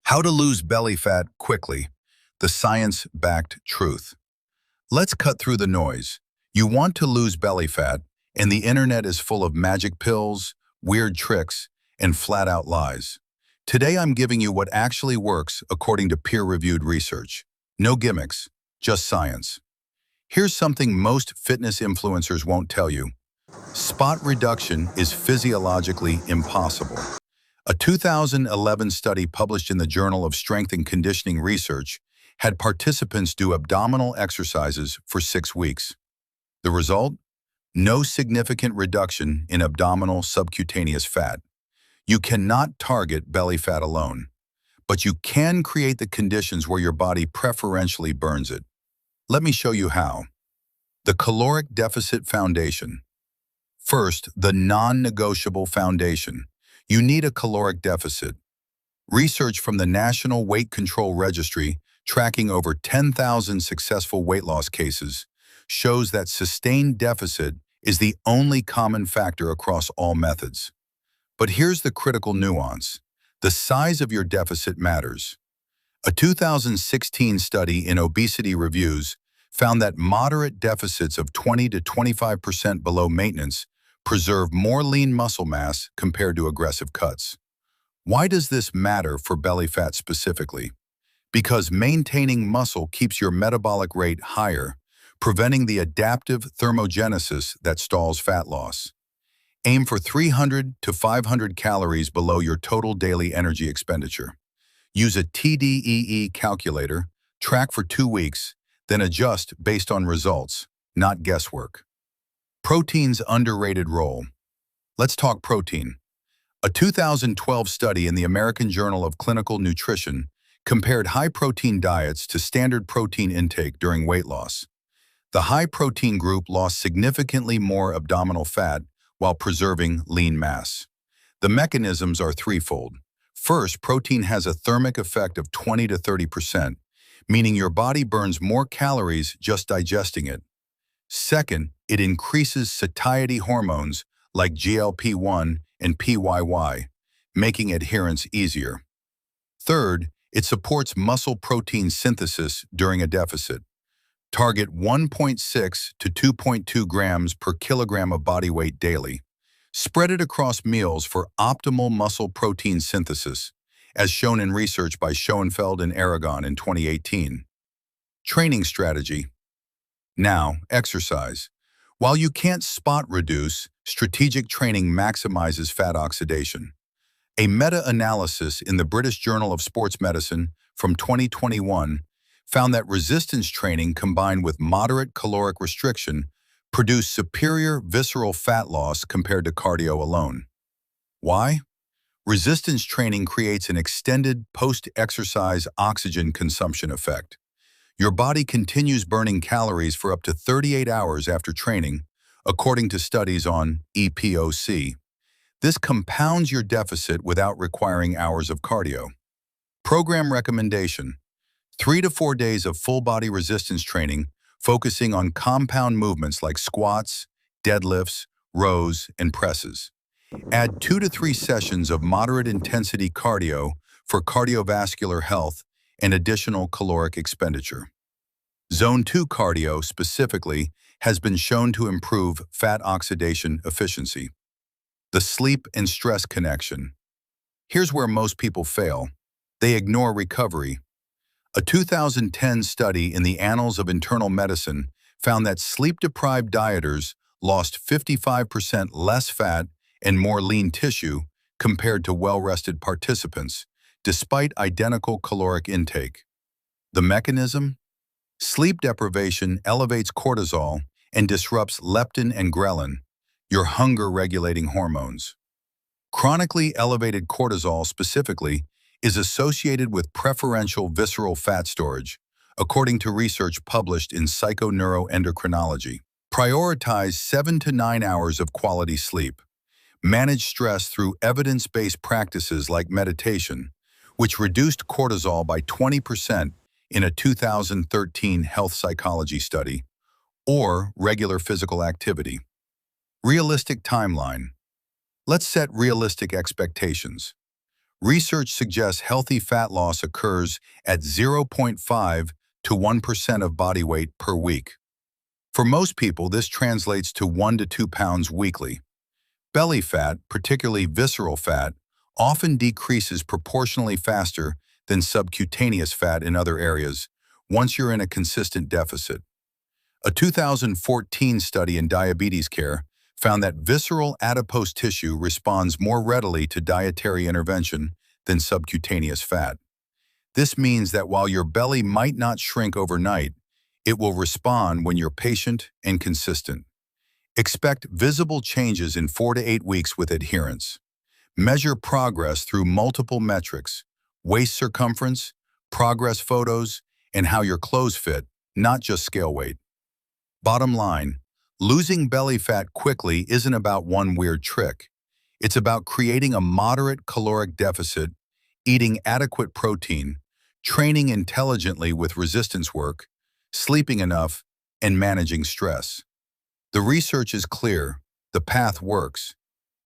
How to lose belly fat quickly. The science-backed truth. Let's cut through the noise. You want to lose belly fat, and the internet is full of magic pills, weird tricks, and flat-out lies. Today I'm giving you what actually works according to peer-reviewed research. No gimmicks, just science. Here's something most fitness influencers won't tell you. Spot reduction is physiologically impossible. A 2011 study published in the Journal of Strength and Conditioning Research had participants do abdominal exercises for 6 weeks. The result? No significant reduction in abdominal subcutaneous fat. You cannot target belly fat alone, but you can create the conditions where your body preferentially burns it. Let me show you how. The caloric deficit foundation. First, the non-negotiable foundation. You need a caloric deficit. Research from the National Weight Control Registry, tracking over 10,000 successful weight loss cases, shows that sustained deficit is the only common factor across all methods. But here's the critical nuance. The size of your deficit matters. A 2016 study in Obesity Reviews found that moderate deficits of 20 to 25% below maintenance preserve more lean muscle mass compared to aggressive cuts. Why does this matter for belly fat specifically? Because maintaining muscle keeps your metabolic rate higher, preventing the adaptive thermogenesis that stalls fat loss. Aim for 300 to 500 calories below your total daily energy expenditure. Use a TDEE calculator, track for 2 weeks, then adjust based on results, not guesswork. Protein's underrated role. Let's talk protein. A 2012 study in the American Journal of Clinical Nutrition compared high-protein diets to standard protein intake during weight loss. The high-protein group lost significantly more abdominal fat while preserving lean mass. The mechanisms are threefold. First, protein has a thermic effect of 20 to 30%, meaning your body burns more calories just digesting it. Second, it increases satiety hormones like GLP-1 and PYY, making adherence easier. Third, it supports muscle protein synthesis during a deficit. Target 1.6 to 2.2 grams per kilogram of body weight daily. Spread it across meals for optimal muscle protein synthesis, as shown in research by Schoenfeld and Aragon in 2018. Training strategy. Now, exercise. While you can't spot reduce, strategic training maximizes fat oxidation. A meta-analysis in the British Journal of Sports Medicine from 2021 found that resistance training combined with moderate caloric restriction produced superior visceral fat loss compared to cardio alone. Why? Resistance training creates an extended post-exercise oxygen consumption effect. Your body continues burning calories for up to 38 hours after training, according to studies on EPOC. This compounds your deficit without requiring hours of cardio. Program recommendation: 3 to 4 days of full-body resistance training, focusing on compound movements like squats, deadlifts, rows, and presses. Add 2 to 3 sessions of moderate intensity cardio for cardiovascular health and additional caloric expenditure. Zone 2 cardio, specifically, has been shown to improve fat oxidation efficiency. The sleep and stress connection. Here's where most people fail. They ignore recovery. A 2010 study in the Annals of Internal Medicine found that sleep-deprived dieters lost 55% less fat and more lean tissue compared to well-rested participants, despite identical caloric intake. The mechanism? Sleep deprivation elevates cortisol and disrupts leptin and ghrelin, your hunger-regulating hormones. Chronically elevated cortisol specifically is associated with preferential visceral fat storage, according to research published in Psychoneuroendocrinology. Prioritize 7 to 9 hours of quality sleep. Manage stress through evidence-based practices like meditation, which reduced cortisol by 20% in a 2013 health psychology study, or regular physical activity. Realistic timeline. Let's set realistic expectations. Research suggests healthy fat loss occurs at 0.5 to 1% of body weight per week. For most people, this translates to 1 to 2 pounds weekly. Belly fat, particularly visceral fat, often decreases proportionally faster than subcutaneous fat in other areas once you're in a consistent deficit. A 2014 study in diabetes care found that visceral adipose tissue responds more readily to dietary intervention than subcutaneous fat. This means that while your belly might not shrink overnight, it will respond when you're patient and consistent. Expect visible changes in 4 to 8 weeks with adherence. Measure progress through multiple metrics: waist circumference, progress photos, and how your clothes fit, not just scale weight. Bottom line, losing belly fat quickly isn't about one weird trick. It's about creating a moderate caloric deficit, eating adequate protein, training intelligently with resistance work, sleeping enough, and managing stress. The research is clear. The path works.